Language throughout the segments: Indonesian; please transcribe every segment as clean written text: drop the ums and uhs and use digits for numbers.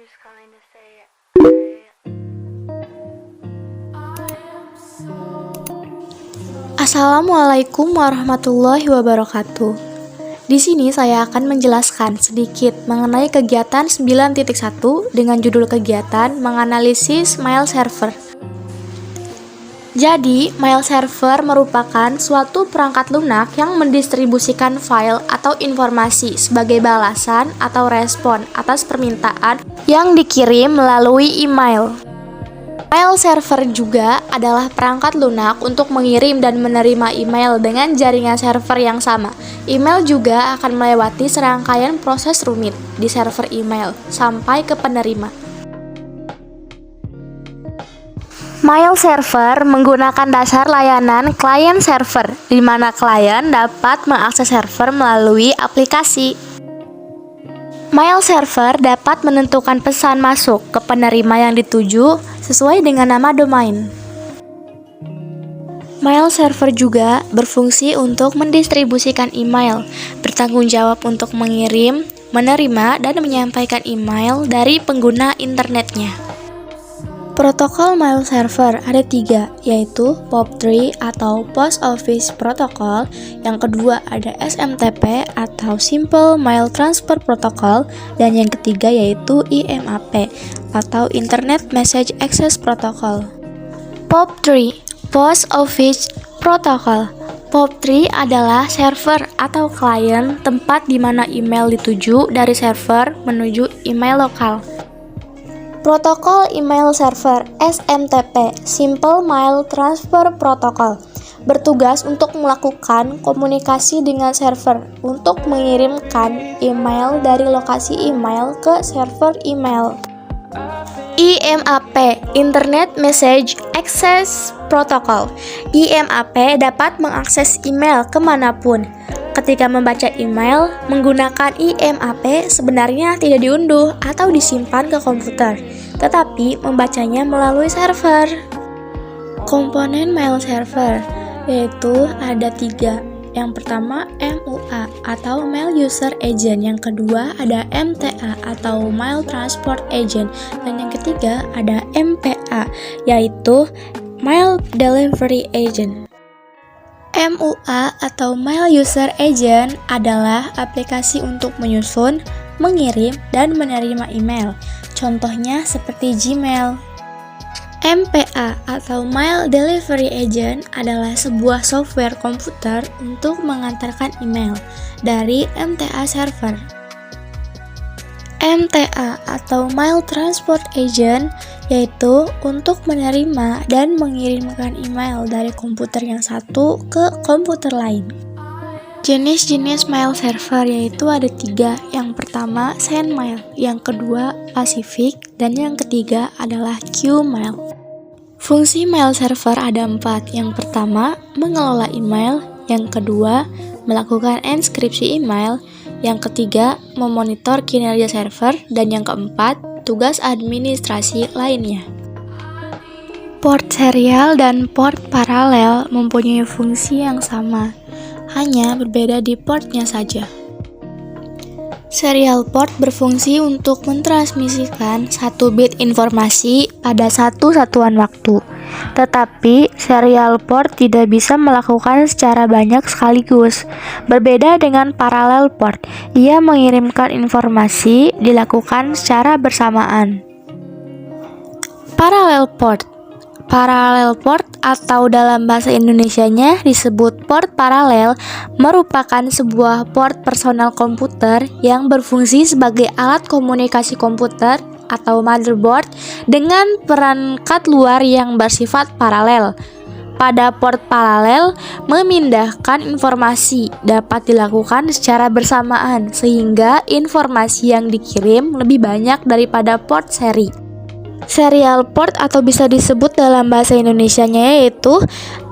just calling to say Assalamualaikum warahmatullahi wabarakatuh. Di sini saya akan menjelaskan sedikit mengenai kegiatan 9.1 dengan judul kegiatan menganalisis mail server. Jadi, mail server merupakan suatu perangkat lunak yang mendistribusikan file atau informasi sebagai balasan atau respon atas permintaan yang dikirim melalui email. Mail server juga adalah perangkat lunak untuk mengirim dan menerima email dengan jaringan server yang sama. Email juga akan melewati serangkaian proses rumit di server email sampai ke penerima. Mail server menggunakan dasar layanan client server, di mana klien dapat mengakses server melalui aplikasi. Mail server dapat menentukan pesan masuk ke penerima yang dituju sesuai dengan nama domain. Mail server juga berfungsi untuk mendistribusikan email, bertanggung jawab untuk mengirim, menerima, dan menyampaikan email dari pengguna internetnya. Protokol mail server ada 3, yaitu POP3 atau Post Office Protocol, yang kedua ada SMTP atau Simple Mail Transfer Protocol, dan yang ketiga yaitu IMAP atau Internet Message Access Protocol. POP3, Post Office Protocol. POP3 adalah server atau klien tempat di mana email dituju dari server menuju email lokal. Protokol email server SMTP (Simple Mail Transfer Protocol) bertugas untuk melakukan komunikasi dengan server untuk mengirimkan email dari lokasi email ke server email. IMAP (Internet Message Access Protocol). IMAP dapat mengakses email kemanapun. Ketika membaca email menggunakan IMAP sebenarnya tidak diunduh atau disimpan ke komputer, tetapi membacanya melalui server. Komponen mail server yaitu ada 3. Yang pertama MUA atau Mail User Agent, yang kedua ada MTA atau Mail Transport Agent, dan yang ketiga ada MPA yaitu Mail Delivery Agent. MUA atau Mail User Agent adalah aplikasi untuk menyusun, mengirim, dan menerima email. Contohnya seperti Gmail. MPA atau Mail Delivery Agent adalah sebuah software komputer untuk mengantarkan email dari MTA server. MTA atau Mail Transport Agent yaitu untuk menerima dan mengirimkan email dari komputer yang satu ke komputer lain. Jenis-jenis mail server yaitu ada 3. Yang pertama SendMail, yang kedua Pacific, dan yang ketiga adalah Qmail. Fungsi mail server ada 4. Yang pertama mengelola email, yang kedua melakukan enkripsi email, yang ketiga memonitor kinerja server, dan yang keempat tugas administrasi lainnya. Port serial dan port paralel mempunyai fungsi yang sama, hanya berbeda di portnya saja. Serial port berfungsi untuk mentransmisikan 1 bit informasi pada satu satuan waktu, tetapi serial port tidak bisa melakukan secara banyak sekaligus. Berbeda dengan parallel port, ia mengirimkan informasi dilakukan secara bersamaan. Parallel port atau dalam bahasa Indonesianya disebut port paralel merupakan sebuah port personal komputer yang berfungsi sebagai alat komunikasi komputer atau motherboard dengan perangkat luar yang bersifat paralel. Pada port paralel, memindahkan informasi dapat dilakukan secara bersamaan sehingga informasi yang dikirim lebih banyak daripada port seri. Serial port atau bisa disebut dalam bahasa Indonesianya yaitu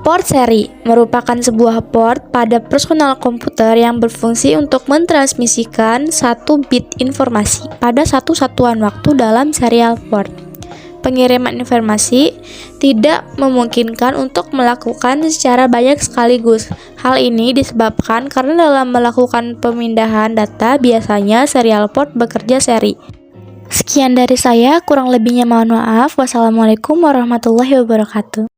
port seri merupakan sebuah port pada personal komputer yang berfungsi untuk mentransmisikan 1 bit informasi pada satu satuan waktu dalam serial port. Pengiriman informasi tidak memungkinkan untuk melakukan secara banyak sekaligus. Hal ini disebabkan karena dalam melakukan pemindahan data biasanya serial port bekerja seri. Sekian dari saya, kurang lebihnya mohon maaf. Wassalamualaikum warahmatullahi wabarakatuh.